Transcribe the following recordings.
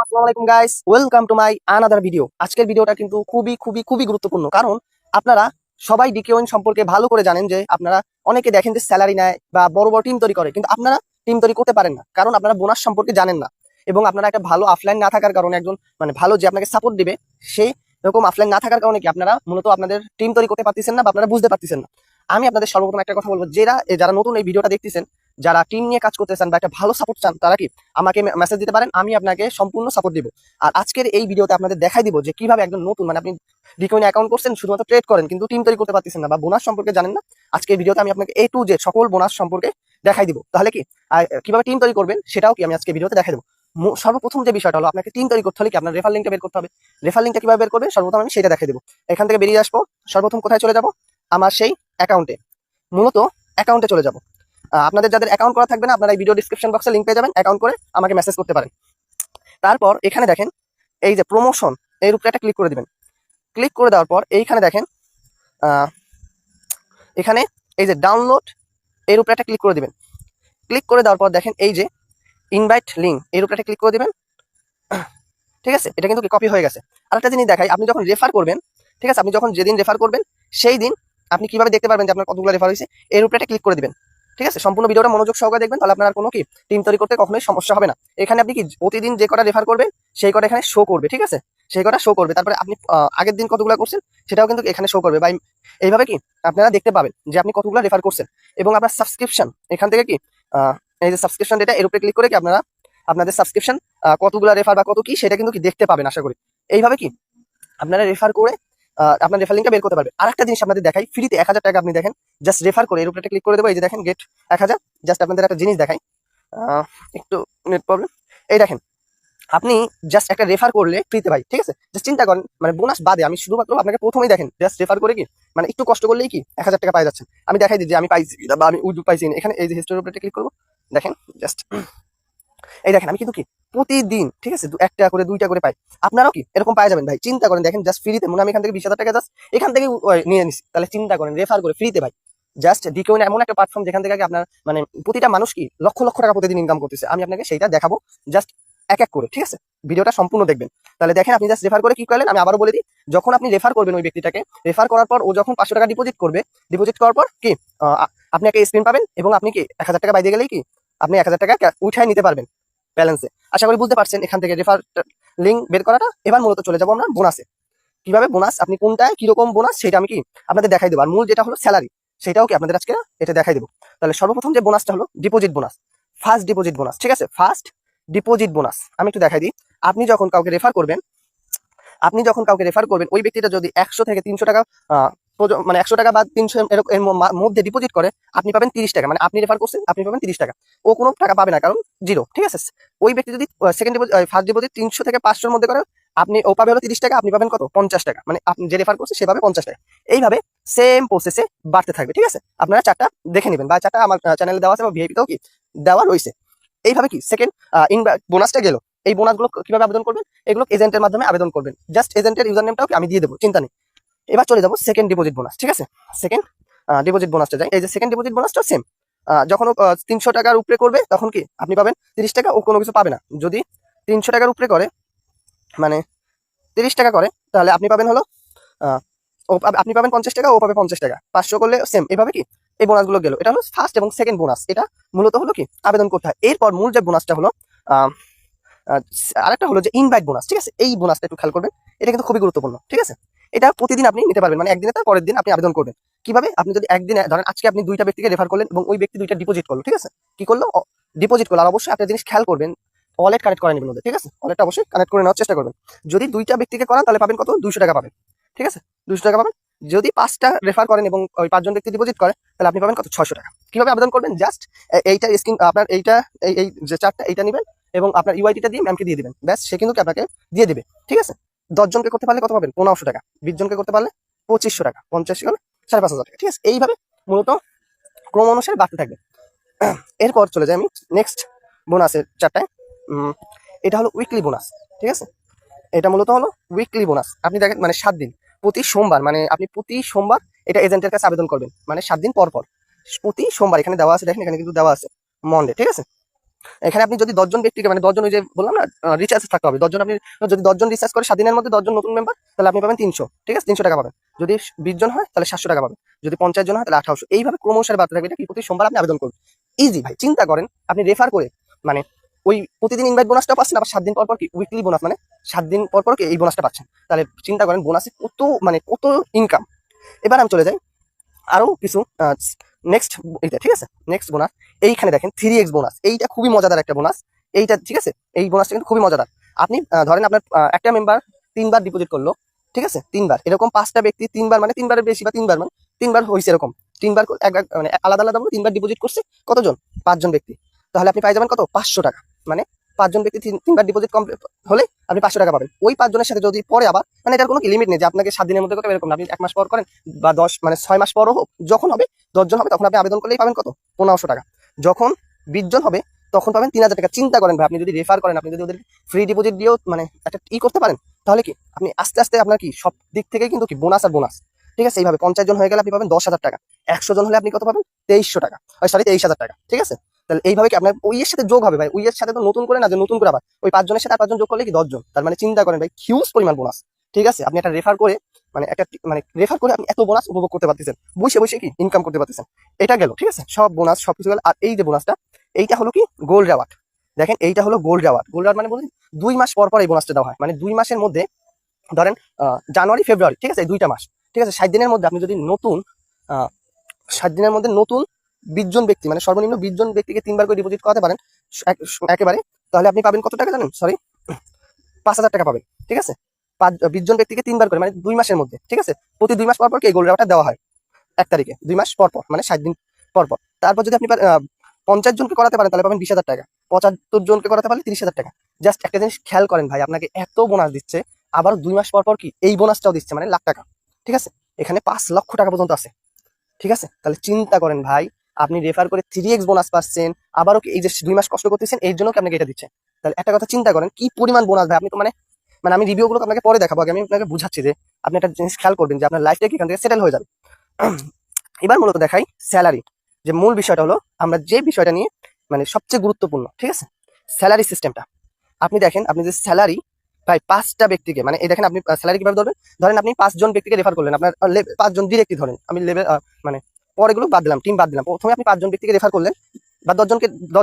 আসসালামু আলাইকুম guys, welcome to my another video. আজকের ভিডিওটা কিন্তু খুবই খুবই খুবই গুরুত্বপূর্ণ, কারণ আপনারা সবাই ডিকিউইন সম্পর্কে ভালো করে জানেন যে আপনারা অনেকে দেখেন যে স্যালারি নেয় বা বড় বড় টিম তৈরি করে, কিন্তু আপনারা টিম তৈরি করতে পারেন না, কারণ আপনারা বোনাস সম্পর্কে জানেন না। এবং আপনারা একটা ভালো অফলাইন না থাকার কারণে, একজন মানে ভালো যে আপনাকে সাপোর্ট দিবে সেই এরকম অফলাইন না থাকার কারণে কি আপনারা মূলত আপনাদের টিম তৈরি করতে পারতেছেন না বা আপনারা বুঝতে পারতেছেন না। আমি আপনাদের সর্বপ্রথম একটা কথা বলবো, যারা নতুন এই ভিডিওটা দেখতেছেন, যারা টিম নিয়ে কাজ করতে চান বা একটা ভালো সাপোর্ট চান, তারা কি আমাকে মেসেজ দিতে পারেন, আমি আপনাকে সম্পূর্ণ সাপোর্ট দিব। আর আজকের এই ভিডিওতে আপনাদের দেখাই দিব যে কিভাবে একজন নতুন, মানে আপনি বিটকয়েন অ্যাকাউন্ট করছেন, শুধুমাত্র ট্রেড করেন কিন্তু টিম তৈরি করতে পারতেছেন না বা বোনাস সম্পর্কে জানেন না। আজকের ভিডিওতে আমি আপনাকে A to Z সকল বোনাস সম্পর্কে দেখাই দিব। তাহলে কি কিভাবে টিম তৈরি করবেন সেটাও কি আমি আজকে ভিডিওতে দেখাই দেবো। সর্বপ্রথম যে বিষয়টা হলো, আপনাকে টিম তৈরি করতে হলে কি আপনার রেফার লিঙ্কটা বের করতে হবে। রেফার লিঙ্কটা কিভাবে বের করবেন সর্বপ্রথম আমি সেটা দেখাই দেবো। এখান থেকে বেরিয়ে আসবো, সর্বপ্রথম কোথায় চলে যাব, আমার সেই অ্যাকাউন্টে, মূলত অ্যাকাউন্টে চলে যাব। আপনাদের যাদের অ্যাকাউন্ট করা থাকবে না, আপনারা এই ভিডিও ডিসক্রিপশন বক্সে লিঙ্ক পেয়ে যাবেন, অ্যাকাউন্ট করে আমাকে মেসেজ করতে পারেন। তারপর এখানে দেখেন এই যে প্রমোশন, এর উপরে একটা ক্লিক করে দিবেন। ক্লিক করে দেওয়ার পর এইখানে দেখেন এখানে এই যে ডাউনলোড, এর উপরে একটা ক্লিক করে দিবেন। ক্লিক করে দেওয়ার পর দেখেন এই যে ইনভাইট লিঙ্ক, এর উপরে একটা ক্লিক করে দিবেন। ঠিক আছে, এটা কিন্তু কপি হয়ে গেছে। আরেকটা জিনিস দেখাই, আপনি যখন রেফার করবেন, ঠিক আছে, আপনি যখন যেদিন রেফার করবেন সেই দিন আপনি কিভাবে দেখতে পারবেন যে আপনার কতগুলো রেফার হয়েছে, এর উপরে একটা ক্লিক করে দিবেন। ঠিক আছে, সম্পূর্ণ ভিডিওটা মনোযোগ সহকারে দেখবেন, তাহলে আপনার কোনো কি টিম তৈরি করতে কখনোই সমস্যা হবে না। এখানে আপনি কি প্রতিদিন যে কটা রেফার করবেন সেই কটা এখানে শো করবে। ঠিক আছে, সেই কটা শো করবে। তারপরে আপনি আগের দিন কতগুলো করছেন সেটাও কিন্তু এখানে শো করবে। বা এইভাবে কি আপনারা দেখতে পাবেন যে আপনি কতগুলো রেফার করছেন। এবং আপনার সাবস্ক্রিপশন এখান থেকে কি এই যে সাবস্ক্রিপশন ডেটা, এর উপরে ক্লিক করে কি আপনারা আপনাদের সাবস্ক্রিপশন কতগুলো রেফার বা কত কি সেটা কিন্তু কি দেখতে পাবেন আশা করি। এইভাবে কি আপনারা রেফার করে আপনার রেফার লিঙ্কটা বের করতে পারবেন। আর একটা জিনিস আপনাদের দেখাই, ফ্রিতে 1000 টাকা আপনি দেখেন জাস্ট রেফার করে এর উপরে একটা ক্লিক করে দেবো। এই যে দেখেন গেট 1000। জাস্ট আপনাদের একটা জিনিস দেখাই, একটু নেট প্রবলেম। এই দেখেন আপনি জাস্ট একটা রেফার করলে ফ্রিতে ভাই। ঠিক আছে, জাস্ট চিন্তা করেন, মানে বোনাস বাদে আমি শুধুমাত্র আপনাকে প্রথমেই দেখেন জাস্ট রেফার করে কি মানে একটু কষ্ট করলেই কি 1000 টাকা পাই যাচ্ছেন। আমি দেখাই দিই যে আমি পাইছি বা আমি উইথড্র পাইছি। এখানে এই যে হিস্টোরির উপরে ক্লিক করবো, দেখেন জাস্ট এই দেখেন আমি কিন্তু কি প্রতিদিন, ঠিক আছে, 1 টাকা করে 2 টাকা করে পাই। আপনারাও কি এরকম পাই যাবেন ভাই। চিন্তা করেন, দেখেন জাস্ট ফ্রিতে, মনে আমি এখান থেকে 20,000 টাকা জাস্ট এখান থেকে নিয়ে নিছি। তাহলে চিন্তা করেন রেফার করে ফ্রিতে ভাই। জাস্ট ডিকোইন এমন একটা প্ল্যাটফর্ম যেখান থেকে আপনার মানে প্রতিটা মানুষ কি লক্ষ লক্ষ টাকা প্রতিদিন ইনকাম করতেছে। আমি আপনাকে সেইটা দেখাবো জাস্ট এক এক করে। ঠিক আছে, ভিডিওটা সম্পূর্ণ দেখবেন। তাহলে দেখেন আপনি জাস্ট রেফার করে কি করলেন, আমি আবারও বলে দিই। যখন আপনি রেফার করবেন ওই ব্যক্তিটাকে, রেফার করার পর ও যখন 500 টাকা ডিপোজিট করবে, ডিপোজিট করার পর কি আপনি একটা স্ক্রিন পাবেন এবং আপনি কি 1000 টাকা বাইরে গেলেই কি আপনি 1000 টাকা উঠায় নিতে পারবেন ব্যালেন্সে। আশা করি বুঝতে পারছেন এখান থেকে রেফার লিঙ্ক বের করাটা। এবার মূলত চলে যাবো আমরা বোনাসে। কিভাবে বোনাস, আপনি কোনটায় কিরকম বোনাস সেটা আমি কি আপনাদের দেখাই দেবো। আর মূল যেটা হলো স্যালারি, সেটাও কি আপনাদের আজকে এটা দেখাই দেবো। তাহলে সর্বপ্রথম যে বোনাসটা হলো deposit bonus, first deposit bonus. ঠিক আছে, ফার্স্ট ডিপোজিট বোনাস আমি একটু দেখাই দিই। আপনি যখন কাউকে রেফার করবেন, ওই ব্যক্তিটা যদি 100 থেকে 300 টাকা মানে 100 টাকা বা 300 এর মধ্যে ডিপোজিট করে, আপনি পাবেন 30 টাকা। মানে আপনি রেফার করছেন, আপনি পাবেন 30 টাকা। ও কোনো টাকা পাবে না, কারণ জিরো। ঠিক আছে, ওই ব্যক্তি যদি সেকেন্ড ডিপোজিট, ফার্স্ট ডিপোজিট 300 থেকে 500 এর মধ্যে করে, ও পাবে হলো 30 টাকা, আপনি পাবেন কত, 50 টাকা। মানে আপনি যে রেফার করছে সে পাবে 50 টাকা। এইভাবে সেম প্রসেসে বাড়তে থাকবে। ঠিক আছে, আপনারা চারটা দেখে নেবেন, বা চারটা আমার চ্যানেলে দেওয়া আছে বা ভিআইপিতেও কি দেওয়া রয়েছে। এইভাবে কি সেকেন্ড বোনাসটা গেল। এই বোনাসগুলো কিভাবে আবেদন করবেন, এগুলো এজেন্টের মাধ্যমে আবেদন করবেন। জাস্ট এজেন্টের ইউজার নেমটাও আমি দিয়ে দেবো, চিন্তা নেই। এবার চলে যাবো সেকেন্ড ডিপোজিট বোনাস। ঠিক আছে, সেকেন্ড ডিপোজিট বোনাসটা যাই। এই যে সেকেন্ড ডিপোজিট বোনাসটা সেম, যখন 300 টাকার উপরে করবে তখন কি আপনি পাবেন 30 টাকা, ও কোনো কিছু পাবে না। যদি 300 টাকার উপরে করে, মানে 30 টাকা করে, তাহলে আপনি পাবেন হলো আপনি পাবেন 50 টাকা, ও পাবে 50 টাকা। 500 করলে সেম। এভাবে কি এই বোনাসগুলো গেল। এটা হলো ফার্স্ট এবং সেকেন্ড বোনাস। এটা মূলত হলো কি আবেদন করতে হয়। এরপর মূল যে বোনাসটা হলো আরেকটা হলো যে ইনভাইট বোনাস। ঠিক আছে, এই বোনাসটা একটু খেয়াল করবেন, এটা কিন্তু খুবই গুরুত্বপূর্ণ। ঠিক আছে, এটা প্রতিদিন আপনি নিতে পারবেন, মানে একদিনে তার পরের দিন আপনি আবেদন করবেন। কিভাবে, আপনি যদি একদিনে ধরেন আজকে আপনি 2টা ব্যক্তিকে রেফার করলেন এবং ওই ব্যক্তি 2টা ডিপোজিট করলো। ঠিক আছে, কি করলো, ডিপোজিট করলো। আর অবশ্যই একটা জিনিস খেয়াল করবেন, ওয়ালেট কানেক্ট করে নেবেন ওদের। ঠিক আছে, ওয়ালেটটা অবশ্যই কানেক্ট করে নেওয়ার চেষ্টা করবেন। যদি 2টা ব্যক্তিকে করান তাহলে পাবেন কত, 200 টাকা পাবেন। ঠিক আছে, 200 টাকা পাবেন। যদি 5টা রেফার করেন এবং ওই 5জন ব্যক্তি ডিপোজিট করে, তাহলে আপনি পাবেন কত, 600 টাকা। কিভাবে আবেদন করবেন, জাস্ট এইটা স্ক্রিন আপনার এইটা এই যে চারটা, এইটা নেবেন এবং আপনার ইউআইডিটা দিয়ে ম্যামকে দিয়ে দিবেন, ব্যাস সে কিন্তু আপনাকে দিয়ে দিবে। ঠিক আছে, 10 জনকে করতে পারলে কত পাবেন, 1500 টাকা। 20 জনকে করতে পারলে 2500 টাকা। 50 গেলে 5,500 টাকা। ঠিক আছে, এইভাবে মূলত ক্রম অনুসারে বাড়তে থাকবে। এরপর চলে যাই আমি নেক্সট বোনাসের চারটায়। এটা হলো উইকলি বোনাস। ঠিক আছে, এটা মূলত হলো উইকলি বোনাস। আপনি দেখেন মানে 7 দিন, প্রতি সোমবার, মানে আপনি প্রতি সোমবার এটা এজেন্টের কাছে আবেদন করবেন, মানে 7 দিন পর পর প্রতি সোমবার। এখানে দেওয়া আছে, দেখেন এখানে কিন্তু দেওয়া আছে মন্ডে। ঠিক আছে, এখানে আপনি যদি 10 জন ব্যক্তিকে মানে 10 জন, ওই যে বললাম না রিচার্জ থাকতে হবে 10 জন, আপনি যদি 10 জন রিচার্জ করে 7 দিনের মধ্যে 10 জন নতুন মেম্বার, তাহলে আপনি পাবেন 300, ঠিক আছে 300 টাকা পাবেন। যদি 20 জন হয় তাহলে 700 টাকা পাবেন, যদি 50 জন হয় তাহলে 1800। এইভাবে ক্রমশ বাড়তে থাকবে। এটা কি প্রতি সোমবার আপনি আবেদন করুন, ইজি ভাই। চিন্তা করেন আপনি রেফার করে মানে ওই প্রতিদিন ইনভাইট বোনাসটা পাচ্ছেন, আবার 7 দিন পর পর কি উইকলি বোনাস, মানে 7 দিন পর পর কি এই বোনাসটা পাচ্ছেন। তাহলে চিন্তা করেন বোনাসে কত মানে কত ইনকাম। এবার আমি চলে যাই আরো কিছু নেক্সট এইটা, ঠিক আছে নেক্সট বোনাস। এইখানে দেখেন 3x বোনাস, এইটা খুবই মজাদার একটা বোনাস এইটা, ঠিক আছে। এই বোনাসটা কিন্তু খুবই মজাদার। আপনি ধরেন আপনার একটা মেম্বার 3বার ডিপোজিট করলো, ঠিক আছে 3বার, এরকম 5টা ব্যক্তি 3বার মানে 3বারের বেশি বা 3বার মানে 3বার হয়েছে এরকম 3বার মানে আলাদা আলাদা 3বার ডিপোজিট করছে, কতজন 5 জন ব্যক্তি, তাহলে আপনি পাই যাবেন কত 500 টাকা। মানে 5 জন ব্যক্তি 3বার ডিপোজিট কমপ্লিট হলে আপনি 500 টাকা পাবেন। ওই 5 জনের সাথে যদি পরে আবার মানে এটার কোনো লিমিট নেই যে আপনাকে 7 দিনের মধ্যে করতে হবে এরকম, আপনি 1 মাস পর করেন বা 10 মানে 6 মাস পরও হোক, যখন হবে 10 জন হবে তখন আপনি আবেদন করলেই পাবেন কত 1500 টাকা। যখন 20 জন হবে তখন পাবেন 3000 টাকা। চিন্তা করেন ভাই, আপনি যদি রেফার করেন, আপনি যদি ওদের ফ্রি ডিপোজিট দিয়েও মানে একটা করতে পারেন, তাহলে কি আপনি আস্তে আস্তে আপনার কি সব দিক থেকে কিন্তু কি বোনাস আর বোনাস, ঠিক আছে। এইভাবে 50 জন হয়ে গেলে আপনি পাবেন 10,000 টাকা, 100 জন হলে আপনি কত পাবেন 2300 টাকা, সরি 23,000 টাকা, ঠিক আছে। তাহলে এইভাবে কি আপনার ওই এর সাথে যোগ হবে ভাই, ওই এর সাথে তো নতুন করে না যে নতুন করে আবার ওই 5 জনের সাথে আর 5 জন যোগ করলে কি 10 জন, তার মানে চিন্তা করেন ভাই হিউজ পরিমাণ বোনাস, ঠিক আছে। আপনি একটা রেফার করে মানে একটা মানে রেফার করে আপনি এত বোনাস উপভোগ করতে পারতেছেন, বসে বসে কি ইনকাম করতে পারতেছেন। এটা গেল, ঠিক আছে, সব বোনাস সবকিছু গেল। আর এই যে বোনাসটা, এইটা হলো কি গোল্ড রেওয়ার্ড। দেখেন এইটা হলো গোল্ড রেওয়ার্ড। গোল্ড রেওয়ার্ড মানে বলুন 2 মাস পর পর এই বোনাসটা দেওয়া হয়, মানে 2 মাসের মধ্যে ধরেন জানুয়ারি ফেব্রুয়ারি, ঠিক আছে এই 2টা মাস, ঠিক আছে 60 দিনের মধ্যে আপনি যদি নতুন 60 দিনের মধ্যে নতুন 20 জন ব্যক্তি মানে সর্বনিম্ন 20 জন ব্যক্তিকে 3বার করে ডিপোজিট করাতে পারেন একেবারে, তাহলে আপনি পাবেন কত টাকা জানেন, সরি 5,000 টাকা পাবেন, ঠিক আছে। 20 জন ব্যক্তিকে 3বার করে মানে 2 মাসের মধ্যে, ঠিক আছে। প্রতি 2 মাস পর পর কি এই গোল্ড রেওয়ার্ডটা দেওয়া হয় 1 তারিখে, 2 মাস পর পর মানে 60 দিন পর পর। তারপর যদি আপনি 50 জনকে করাতে পারেন তাহলে পাবেন 20,000 টাকা, 75 জনকে করাতে পারলে 30,000 টাকা। জাস্ট একটা জিনিস খেয়াল করেন ভাই, আপনাকে এত বোনাস দিচ্ছে, আবার 2 মাস পর পর কি এই বোনাসটাও দিচ্ছে, মানে লাখ টাকা, ঠিক আছে। এখানে 5 লক্ষ টাকা পর্যন্ত আছে, ঠিক আছে। তাহলে চিন্তা করেন ভাই, আপনি রেফার করে 3x বোনাস পাচ্ছেন, আবারও কি এই যে 2 মাস কষ্ট করতেছেন এর জন্য কি আপনাকে এটা দিচ্ছে। তাহলে একটা কথা চিন্তা করেন কি পরিমাণ বোনাস ভাই। আপনি তো মানে মানে আমি রিভিউ গুলো আপনাকে পরে দেখাবো, আগে আমি আপনাকে বুঝাচ্ছি যে আপনি একটা জিনিস খেয়াল করবেন যে আপনার লাইফটা কি এখান থেকে সেটেল হয়ে যাবে। এবার মূলত দেখাই স্যালারি, যে মূল বিষয়টা হলো আমরা যে বিষয়টা নিয়ে মানে সবচেয়ে গুরুত্বপূর্ণ, ঠিক আছে স্যালারি সিস্টেমটা। আপনি দেখেন আপনি যে স্যালারি ভাই 5টা ব্যক্তিকে মানে এই দেখেন আপনি স্যালারি কিভাবে ধরবেন, ধরেন আপনি 5 জন ব্যক্তিকে রেফার করলেন, আপনার 5 জন ডিরেক্টলি ধরেন, আমি লেভেল মানে পরেগুলো বাদ দিলাম, টিম বাদ দিলাম। প্রথমে আপনি 5 জন ব্যক্তিকে রেফার করলেন বা 10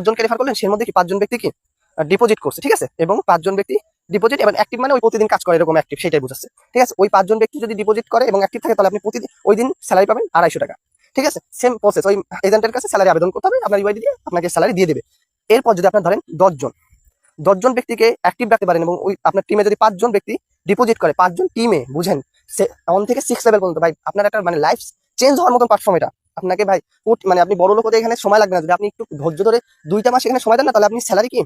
জনকে রেফার করলেন, সের মধ্যে কি 5 জন ব্যক্তি কি ডিপোজিট করছে, ঠিক আছে। এবং 5 জন ব্যক্তি ডিপোজিট এবং অ্যাক্টিভ মানে ওই প্রতিদিন কাজ করে এরকম অ্যাক্টিভ, সেটাই বুঝাচ্ছে, ঠিক আছে। ওই 5 জন ব্যক্তি যদি ডিপোজিট করে এবং অ্যাক্টিভ থাকে তাহলে আপনি প্রতিদিন ওই দিন স্যালারি পাবেন 250 টাকা, ঠিক আছে। সেম প্রসেস, ওই এজেন্টের কাছে স্যালারি আবেদন করতে হবে, আপনার ইউআইডি দিয়ে আপনাকে স্যালারি দিয়ে দেবে। এরপর যদি আপনার ধরেন 10 জন ব্যক্তিকে অ্যাক্টিভ রাখতে পারেন এবং ওই আপনার টিমে যদি 5 জন ব্যক্তি ডিপোজিট করে, 5 জন টিমে বুঝেন 1 থেকে 6 লেভেল পর্যন্ত ভাই আপনার একটা মানে লাইফ চেঞ্জ হওয়ার মতন প্ল্যাটফর্ম এটা। আপনাকে ভাই মানে আপনি বড় লোক হতে এখানে সময় লাগবে না, যদি আপনি একটু ধৈর্য ধরে 2টা মাস এখানে সময় দেন না, তাহলে আপনি স্যালারি কি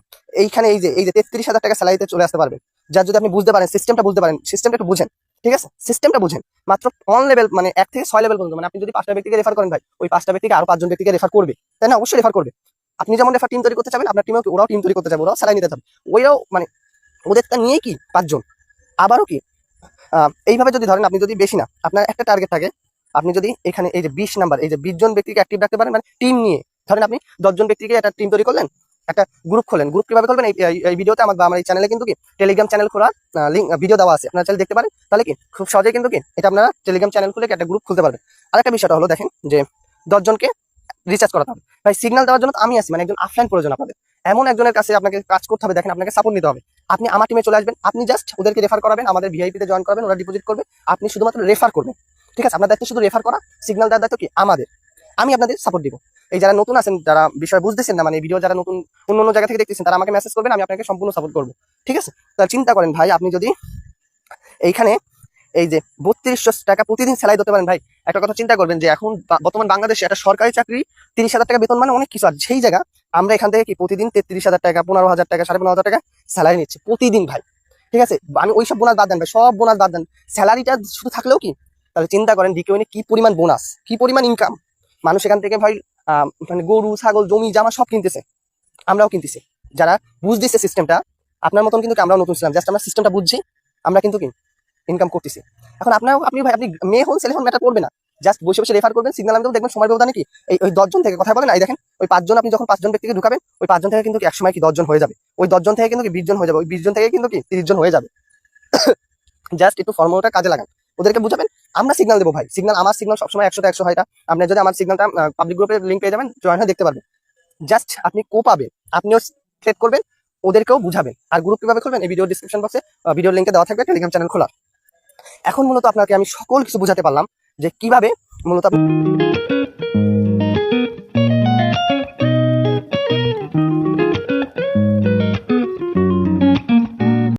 এইখানে এই যে 33,000 টাকা স্যালারিতে চলে আসতে পারবেন। যার যদি আপনি বুঝতে পারেন সিস্টেমটা, বুঝতে পারেন সিস্টেমটা একটু বুঝেন, ঠিক আছে সিস্টেমটা বুঝেন। মাত্র 1 লেভেল মানে 1 থেকে 6 লেভেল পর্যন্ত, মানে আপনি যদি 5টা ব্যক্তিকে রেফার করেন ভাই, ওই 5টা ব্যক্তিকে আরো 5 জন ব্যক্তিকে রেফার করবে, তাই না, অবশ্যই রেফার করবে। আপনি যেমন রেফার টিম তৈরি করতে চাবেন, আপনার টিমেও ওরাও টিম তৈরি করতে চাবে, ওরাও স্যালারি নিতে চাবে, ওইরাও মানে ওদেরটা নিয়ে কি 5 জন। আবারও কি এইভাবে যদি ধরেন আপনি যদি বেশি না, আপনার একটা টার্গেট থাকে, আপনি যদি এখানে এই যে 20 নাম্বার এই যে 20 জন ব্যক্তিকে অ্যাক্টিভ রাখতে পারেন মানে টিম নিয়ে, ধরেন আপনি 10 জন ব্যক্তিকে একটা টিম তৈরি করলেন, একটা গ্রুপ খোলেন। গ্রুপ কিভাবে করবেন এই ভিডিওতে আমার এই চ্যানেলে কিন্তু কি টেলিগ্রাম চ্যানেল খোলার লিঙ্ক ভিডিও দেওয়া আছে, আপনারা চাইলে দেখতে পারেন। তাহলে কি খুব সহজেই কিন্তু কি এটা আপনারা টেলিগ্রাম চ্যানেল খুলে একটা গ্রুপ খুলতে পারবেন। আরেকটা বিষয়টা হলো দেখেন যে 10 জনকে রিচার্জ করাতে হবে ভাই, সিগন্যাল দেওয়ার জন্য আমি আছি, মানে একজন অফলাইন প্রয়োজন আপনাদের, এমন একজনের কাছে আপনাকে কাজ করতে হবে। দেখেন আপনাকে সাপোর্ট নিতে হবে, আপনি আমার টিমে চলে আসবেন, আপনি জাস্ট ওদেরকে রেফার করাবেন, আমাদের ভিআইপিতে জয়েন করবেন, ওরা ডিপোজিট করবে, আপনি শুধুমাত্র রেফার করবেন, ঠিক আছে। আপনার দায়িত্ব শুধু রেফার করা, সিগন্যাল দেওয়ার দায়িত্ব কি আমাদের, আমি আপনাদের সাপোর্ট দিব। এই যারা নতুন আছেন, যারা বিষয় বুঝতেছেন না, মানে ভিডিও যারা নতুন অন্য জায়গা থেকে দেখতেছেন, তারা আমাকে মেসেজ করবেন, আমি আপনাকে সম্পূর্ণ সাপোর্ট করবো, ঠিক আছে। তাহলে চিন্তা করেন ভাই, আপনি যদি এইখানে এই যে 3200 টাকা প্রতিদিন স্যালারি দিতে পারেন ভাই, একটা কথা চিন্তা করবেন যে এখন বর্তমান বাংলাদেশে একটা সরকারি চাকরি 30,000 টাকা বেতন মানে অনেক কিছু। আর সেই জায়গা আমরা এখান থেকে কি প্রতিদিন 33,000 টাকা, 15,000 টাকা, 15,500 টাকা স্যালারি নিচ্ছি প্রতিদিন ভাই, ঠিক আছে। আমি ওইসব বোনাস বাদ দেন ভাই, সব বোনাস বাদ দেন, স্যালারিটা শুধু থাকলেও কি, তাহলে চিন্তা করেন ডিকিউনে কি পরিমাণ বোনাস, কি পরিমাণ ইনকাম। মানুষ এখান থেকে ভাই মানে গরু ছাগল জমি জামা সব কিনতেছে, আমরাও কিনতেছি। যারা বুঝতেছে সিস্টেমটা, আপনার মতন কিন্তু আমরাও নতুন ছিলাম, জাস্ট আমরা সিস্টেমটা বুঝছি, আমরা কিন্তু কি ইনকাম করতেছি। এখন আপনি ভাই আপনি মেয়ে হন ছেলে হন ম্যাটার করবে না, জাস্ট বসে বসে রেফার করবেন, সিগন্যাল আমি দেখবেন সময় ব্যবধানে কি ওই 10 জন থেকে কথা বলেন, এই দেখেন ওই 5 জন, আপনি যখন 5 জন ব্যক্তিকে ঢুকাবেন ওই 5 জন থেকে কিন্তু এক সময় কি 10 জন হয়ে যাবে, ওই 10 জন থেকে কিন্তু কি 20 জন হয়ে যাবে, ওই 20 জন থেকে কিন্তু কি 30 জন হয়ে যাবে। জাস্ট একটু ফর্মুলাটা কাজে লাগান, ওদেরকে বুঝাবেন। আমরা সিগন্যাল দেবো ভাই, সিগন্যাল আমার সিগন্যাল সবসময় 100টা 100 হয়টা। আপনি যদি আমার সিগন্যালটা পাবলিক গ্রুপের লিঙ্ক পেয়ে যাবেন, জয়েন হয়ে দেখতে পারবেন। জাস্ট আপনি পাবেন, আপনিও ট্রেড করবেন, ওদেরকেও বুঝাবেন। আর গ্রুপ কিভাবে খুলবেন এই ভিডিও ডিসক্রিপশন বক্সে ভিডিওর লিঙ্কে দেওয়া থাকবে টেলিগ্রাম চ্যানেল খোলা। এখন মূলত আপনাকে আমি সকল কিছু বুঝাতে পারলাম যে কিভাবে মূলত